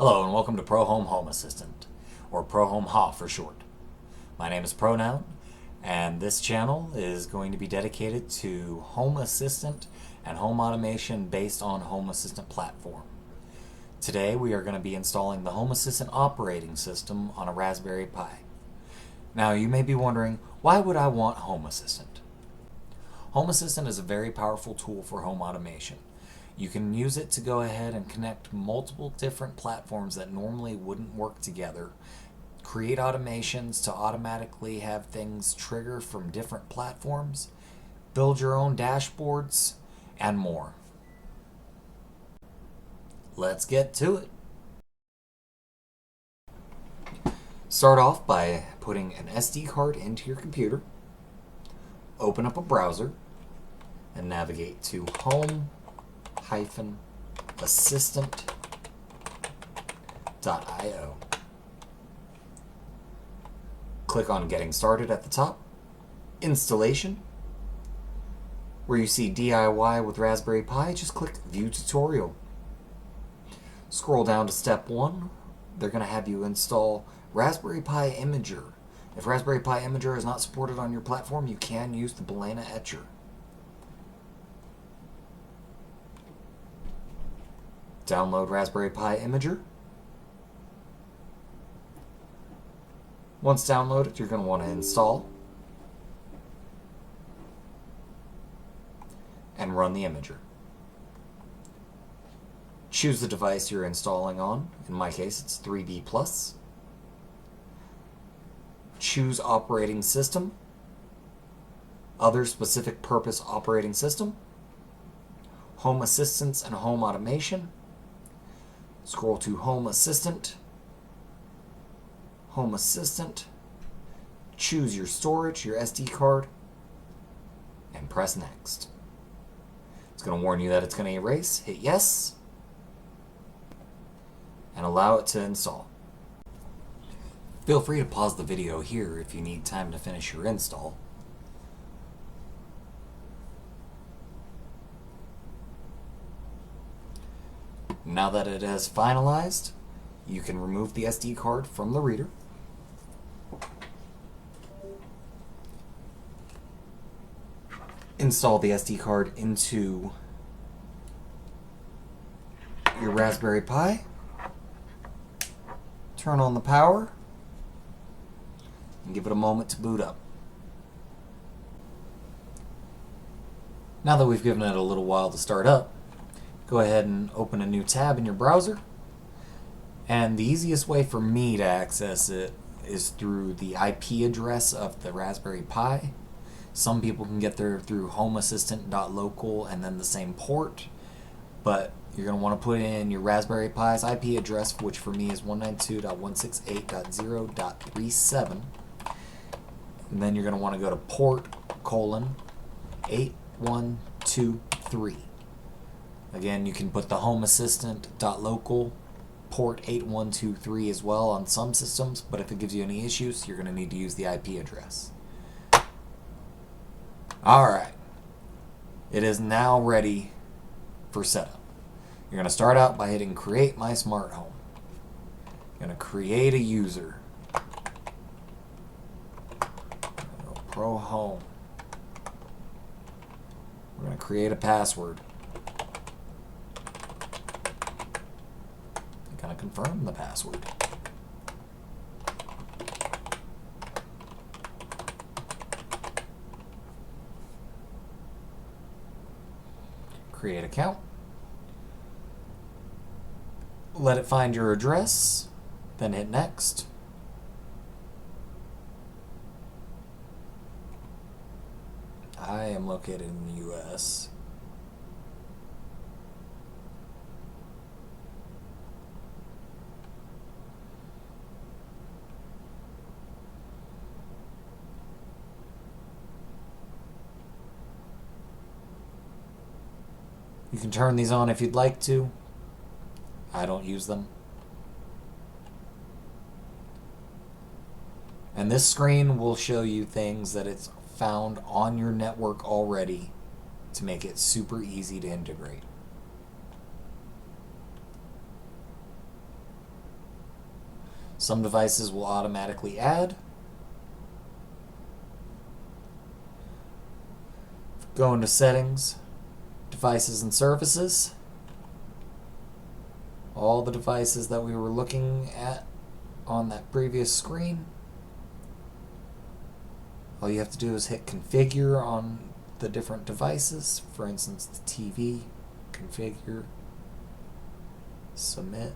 Hello and welcome to ProHome Home Assistant, or ProHome HA for short. My name is Pronoun, and this channel is going to be dedicated to Home Assistant and home automation based on Home Assistant platform. Today we are going to be installing the Home Assistant operating system on a Raspberry Pi. Now you may be wondering, why would I want Home Assistant? Home Assistant is a very powerful tool for home automation. You can use it to go ahead and connect multiple different platforms that normally wouldn't work together, create automations to automatically have things trigger from different platforms, build your own dashboards, and more. Let's get to it. Start off by putting an SD card into your computer, open up a browser, and navigate to home-assistant.io. Click on Getting Started at the top, Installation. Where you see DIY with Raspberry Pi, just click View Tutorial. Scroll down to Step 1. They're going to have you install Raspberry Pi Imager. If Raspberry Pi Imager is not supported on your platform, you can use the Balena Etcher. Download Raspberry Pi Imager. Once downloaded, you're going to want to install and run the Imager. Choose the device you're installing on. In my case, it's 3D Plus. Choose operating system, other specific purpose operating system, home assistance and home automation. Scroll to Home Assistant, Home Assistant, choose your storage, your SD card, and press Next. It's going to warn you that it's going to erase. Hit Yes, and allow it to install. Feel free to pause the video here if you need time to finish your install. Now that it has finalized, you can remove the SD card from the reader. Install the SD card into your Raspberry Pi. Turn on the power and give it a moment to boot up. Now that we've given it a little while to start up, go ahead and open a new tab in your browser. And the easiest way for me to access it is through the IP address of the Raspberry Pi. Some people can get there through homeassistant.local and then the same port, but you're going to want to put in your Raspberry Pi's IP address, which for me is 192.168.0.37. And then you're going to want to go to port:8123. Again, you can put the homeassistant.local port 8123 as well on some systems, but if it gives you any issues, you're going to need to use the IP address. Alright, it is now ready for setup. You're going to start out by hitting Create My Smart Home. You're going to create a user. Pro Home. We're going to create a password. Going to confirm the password. Create account. Let it find your address, then hit Next. I am located in the US. You can turn these on if you'd like to. I don't use them. And this screen will show you things that it's found on your network already to make it super easy to integrate. Some devices will automatically add. Go into Settings, Devices and Services. All the devices that we were looking at on that previous screen. All you have to do is hit Configure on the different devices. For instance, the TV, Configure, Submit.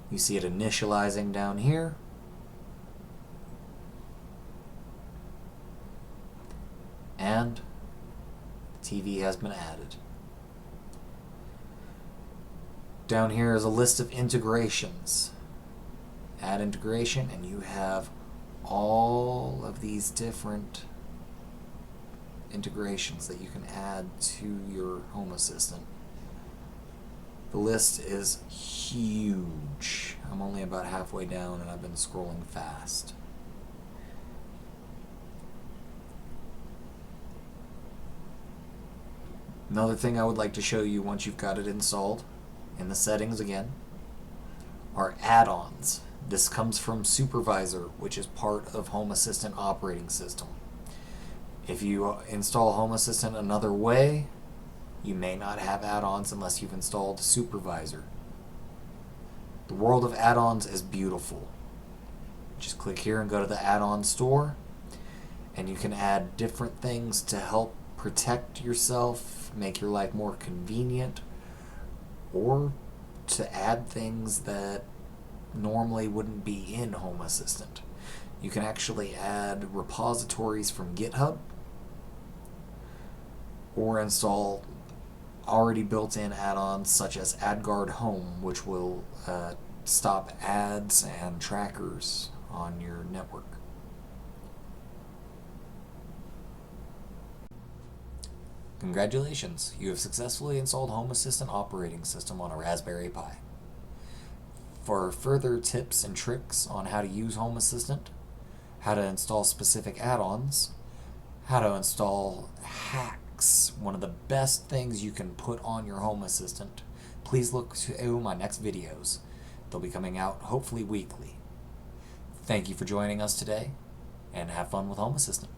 You see it initializing down here. And the TV has been added. Down here is a list of integrations. Add integration, and you have all of these different integrations that you can add to your Home Assistant. The list is huge. I'm only about halfway down and I've been scrolling fast. Another thing I would like to show you once you've got it installed, in the settings again, are add-ons. This comes from Supervisor, which is part of Home Assistant operating system. If you install Home Assistant another way, you may not have add-ons unless you've installed Supervisor. The world of add-ons is beautiful. Just click here and go to the add-on store, and you can add different things to help protect yourself, make your life more convenient, or to add things that normally wouldn't be in Home Assistant. You can actually add repositories from GitHub, or install already built-in add-ons such as AdGuard Home, which will stop ads and trackers on your network. Congratulations, you have successfully installed Home Assistant operating system on a Raspberry Pi. For further tips and tricks on how to use Home Assistant, how to install specific add-ons, how to install hacks, one of the best things you can put on your Home Assistant, please look to my next videos. They'll be coming out hopefully weekly. Thank you for joining us today, and have fun with Home Assistant.